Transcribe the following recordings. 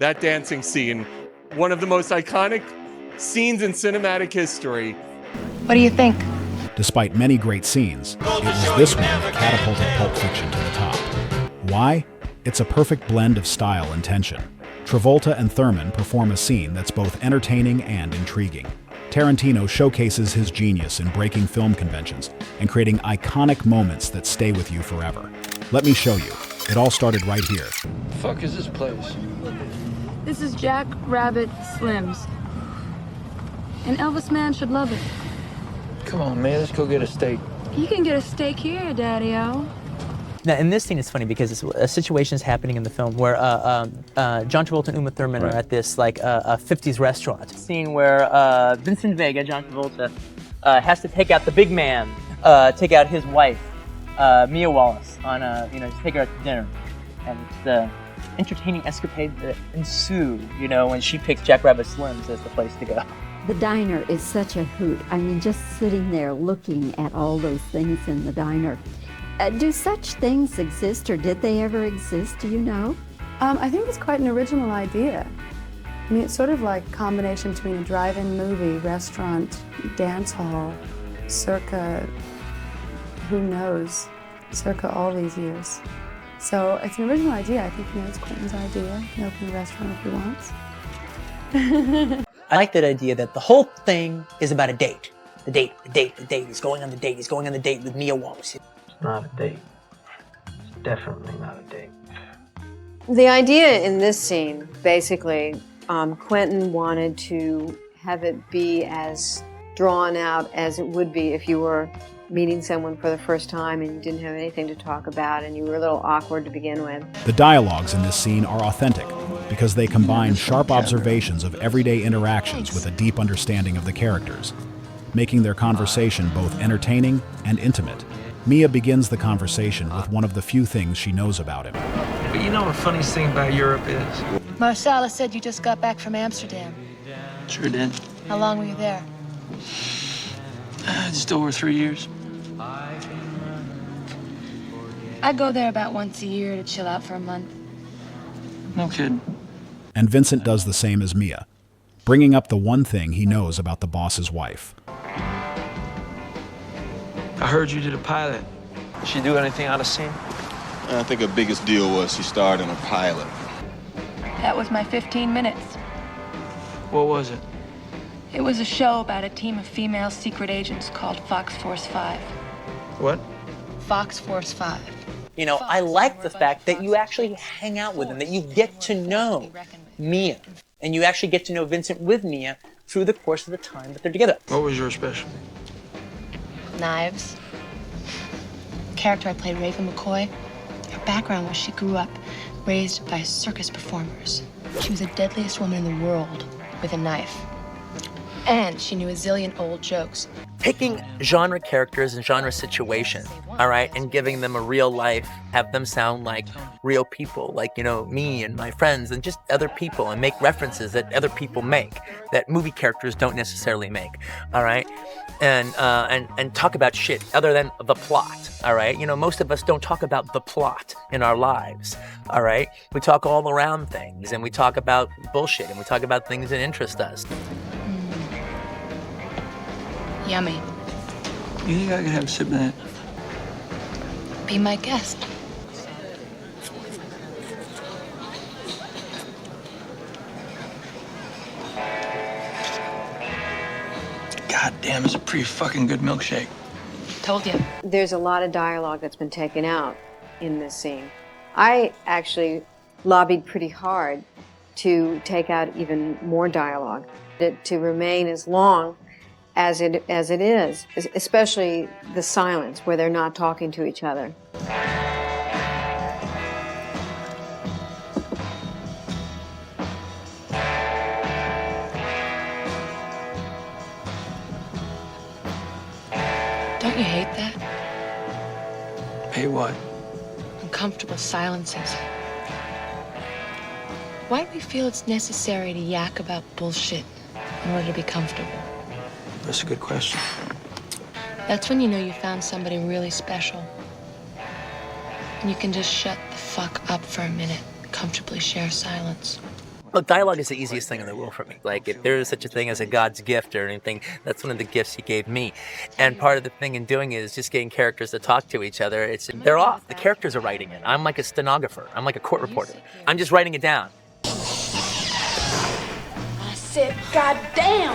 That dancing scene, one of the most iconic scenes in cinematic history. What do you think? Despite many great scenes, it was this one that catapulted Pulp Fiction to the top. Why? It's a perfect blend of style and tension. Travolta and Thurman perform a scene that's both entertaining and intriguing. Tarantino showcases his genius in breaking film conventions and creating iconic moments that stay with you forever. Let me show you. It all started right here. The fuck is this place? This is Jack Rabbit Slim's. An Elvis man should love it. Come on, man, let's go get a steak. You can get a steak here, Daddy-O. Now, in this scene, it's funny because a situation is happening in the film where John Travolta and Uma Thurman are at this like a 50s restaurant. Scene where Vincent Vega, John Travolta, has to take out the big man, take out his wife, Mia Wallace, on to take her out to dinner, and it's the entertaining escapades that ensue, when she picks Jack Rabbit Slim's as the place to go. The diner is such a hoot. I mean, just sitting there looking at all those things in the diner. Do such things exist, or did they ever exist, do you know? I think it's quite an original idea. I mean, it's sort of like a combination between a drive-in movie, restaurant, dance hall, circa, who knows, circa all these years. So it's an original idea. I think, it's Quentin's idea. He can open a restaurant if he wants. I like that idea that the whole thing is about a date. The date. He's going on the date. He's going on the date with Mia Wallace. It's not a date. It's definitely not a date. The idea in this scene, basically, Quentin wanted to have it be as drawn out as it would be if you were meeting someone for the first time and you didn't have anything to talk about and you were a little awkward to begin with. The dialogues in this scene are authentic because they combine sharp observations of everyday interactions with a deep understanding of the characters, making their conversation both entertaining and intimate. Mia begins the conversation with one of the few things she knows about him. But you know the funniest thing about Europe is? Marcella said you just got back from Amsterdam. Sure did. How long were you there? Just over 3 years. I go there about once a year to chill out for a month. No kidding. And Vincent does the same as Mia, bringing up the one thing he knows about the boss's wife. I heard you did a pilot. Did she do anything out of scene? I think her biggest deal was she starred in a pilot. That was my 15 minutes. What was it? It was a show about a team of female secret agents called Fox Force 5. What? Fox Force 5. I like the fact that you actually hang out with him, that you get to know Mia, and you actually get to know Vincent with Mia through the course of the time that they're together. What was your specialty? Knives. The character I played, Raven McCoy, her background was she grew up raised by circus performers. She was the deadliest woman in the world with a knife. And she knew a zillion old jokes. Picking genre characters and genre situations, all right, and giving them a real life, have them sound like real people, like, me and my friends and just other people, and make references that other people make, that movie characters don't necessarily make, all right? And talk about shit other than the plot, all right? Most of us don't talk about the plot in our lives, all right? We talk all around things, and we talk about bullshit, and we talk about things that interest us. Yummy. You think I could have a sip of that? Be my guest. God damn, it's a pretty fucking good milkshake. Told you. There's a lot of dialogue that's been taken out in this scene. I actually lobbied pretty hard to take out even more dialogue, to remain as long as it is, especially the silence where they're not talking to each other. Don't you hate that? Hey, what? Uncomfortable silences. Why do we feel it's necessary to yak about bullshit in order to be comfortable? That's a good question. That's when you know you found somebody really special. And you can just shut the fuck up for a minute, comfortably share silence. Look, dialogue is the easiest thing in the world for me. Like, if there is such a thing as a God's gift or anything, that's one of the gifts he gave me. And part of the thing in doing it is just getting characters to talk to each other. They're off. The characters are writing it. I'm like a stenographer. I'm like a court reporter. I'm just writing it down. I said, God damn!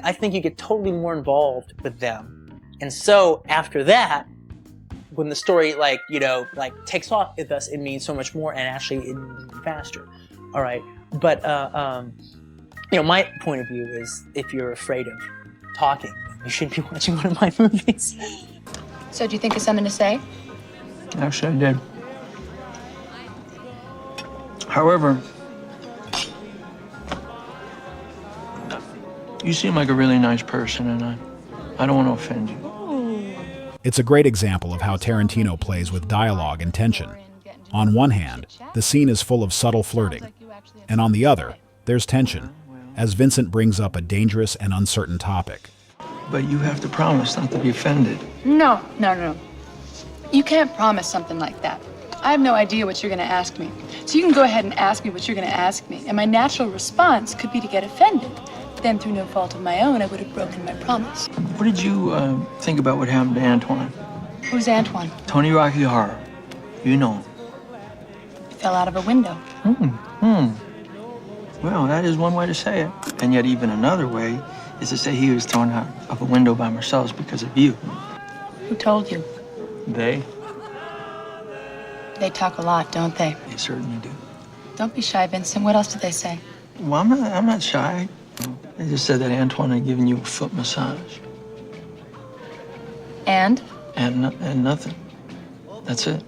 I think you get totally more involved with them. And so after that, when the story takes off, it means so much more and actually faster. All right. But my point of view is, if you're afraid of talking, you shouldn't be watching one of my movies. So do you think of something to say? Actually, I did. However, you seem like a really nice person, and I don't want to offend you. It's a great example of how Tarantino plays with dialogue and tension. On one hand, the scene is full of subtle flirting, and on the other, there's tension, as Vincent brings up a dangerous and uncertain topic. But you have to promise not to be offended. No. You can't promise something like that. I have no idea what you're going to ask me. So you can go ahead and ask me what you're going to ask me, and my natural response could be to get offended. Then, through no fault of my own, I would have broken my promise. What did you think about what happened to Antoine? Who's Antoine? Tony Rocky Horror. You know him. He fell out of a window. Well, that is one way to say it. And yet even another way is to say he was thrown out of a window by Marcellus because of you. Who told you? They? They talk a lot, don't they? They certainly do. Don't be shy, Vincent. What else did they say? Well, I'm not shy. They just said that Antoine had given you a foot massage. And? And nothing. That's it.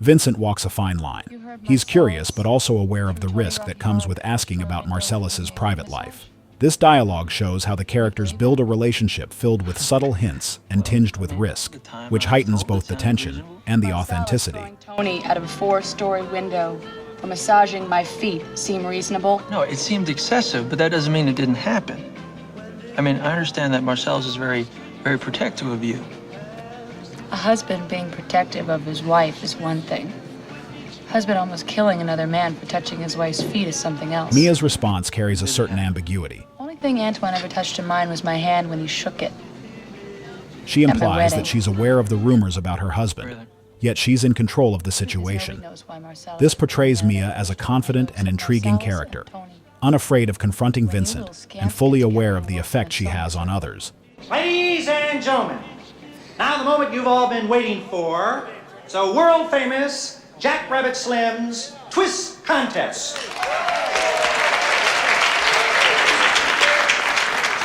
Vincent walks a fine line. He's curious, but also aware of the risk that comes with asking about Marcellus's private life. This dialogue shows how the characters build a relationship filled with subtle hints and tinged with risk, which heightens both the tension and the authenticity. Tony out of a 4-story window for massaging my feet seem reasonable? No, it seemed excessive, but that doesn't mean it didn't happen. I mean, I understand that Marcellus is very, very protective of you. A husband being protective of his wife is one thing. A husband almost killing another man for touching his wife's feet is something else. Mia's response carries a certain ambiguity. Only thing Antoine ever touched in mine was my hand when he shook it. She implies that she's aware of the rumors about her husband, yet she's in control of the situation. This portrays Mia as a confident and intriguing character, unafraid of confronting Vincent and fully aware of the effect she has on others. Ladies and gentlemen, now the moment you've all been waiting for. It's a world-famous Jack Rabbit Slim's Twist Contest.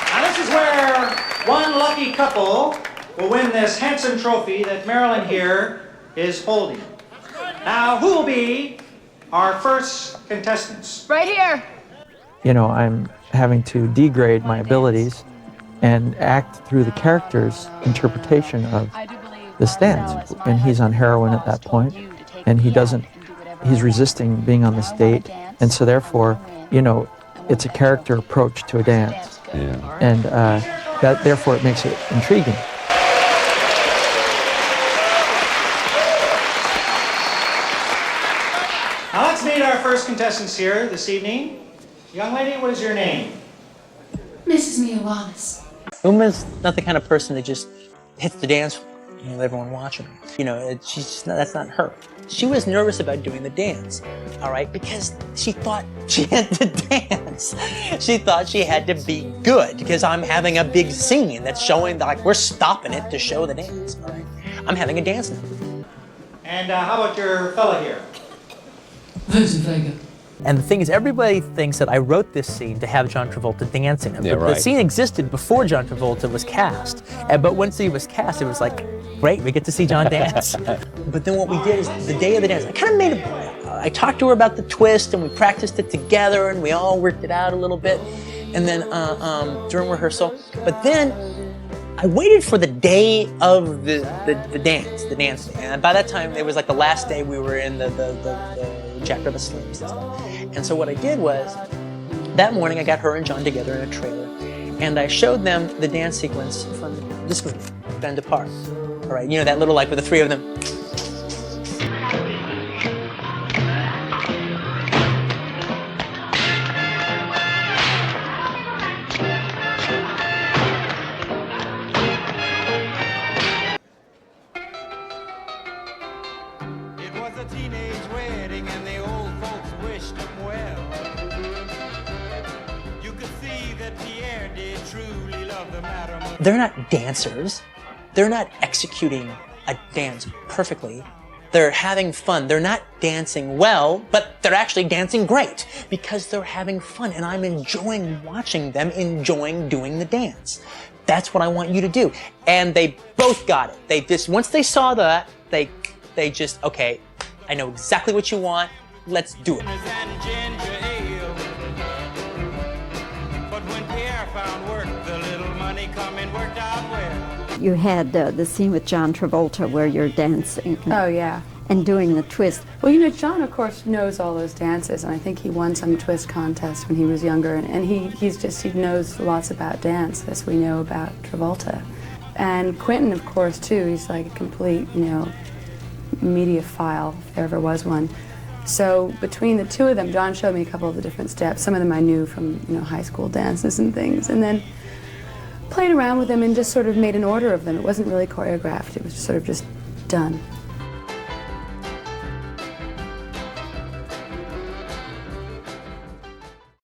Now this is where one lucky couple will win this handsome trophy that Marilyn here is holding. Now, who will be our first contestants? Right here. You know, I'm having to degrade my abilities and act through the character's interpretation of this dance. And he's on heroin at that point, and he's resisting being on this date. And so therefore, you know, it's a character approach to a dance. Yeah. And that therefore it makes it intriguing. Now let's meet our first contestants here this evening. Young lady, what is your name? Mrs. Mia Wallace. Uma's not the kind of person that just hits the dance with everyone watching her. You know, that's not her. She was nervous about doing the dance, all right, because she thought she had to dance. She thought she had to be good because I'm having a big scene that's showing, like, we're stopping it to show the dance, all right? I'm having a dance now. And how about your fella here? Vincent Vega. And the thing is, everybody thinks that I wrote this scene to have John Travolta dancing. Yeah, but right. The scene existed before John Travolta was cast. But once he was cast, it was like, great, we get to see John dance. But then what we did is, the day of the dance, I kind of made I talked to her about the twist, and we practiced it together, and we all worked it out a little bit. And then during rehearsal, but then I waited for the day of the dance, and by that time it was like the last day we were in the Jack Rabbit Slims and stuff. And so what I did was, that morning I got her and John together in a trailer, and I showed them the dance sequence from this movie, Bend Apart. All right, you know that little, like, with the three of them. They're not dancers. They're not executing a dance perfectly. They're having fun. They're not dancing well, but they're actually dancing great because they're having fun, and I'm enjoying watching them, enjoying doing the dance. That's what I want you to do. And they both got it. They just, once they saw that, they just, okay, I know exactly what you want. Let's do it. You had the scene with John Travolta where you're dancing. Oh, yeah. And doing the twist. Well, you know, John, of course, knows all those dances, and I think he won some twist contest when he was younger, and he knows lots about dance, as we know about Travolta. And Quentin, of course, too, he's like a complete, you know, mediophile, if there ever was one. So between the two of them, John showed me a couple of the different steps. Some of them I knew from, you know, high school dances and things, and then played around with them and just sort of made an order of them. It wasn't really choreographed, it was sort of just done.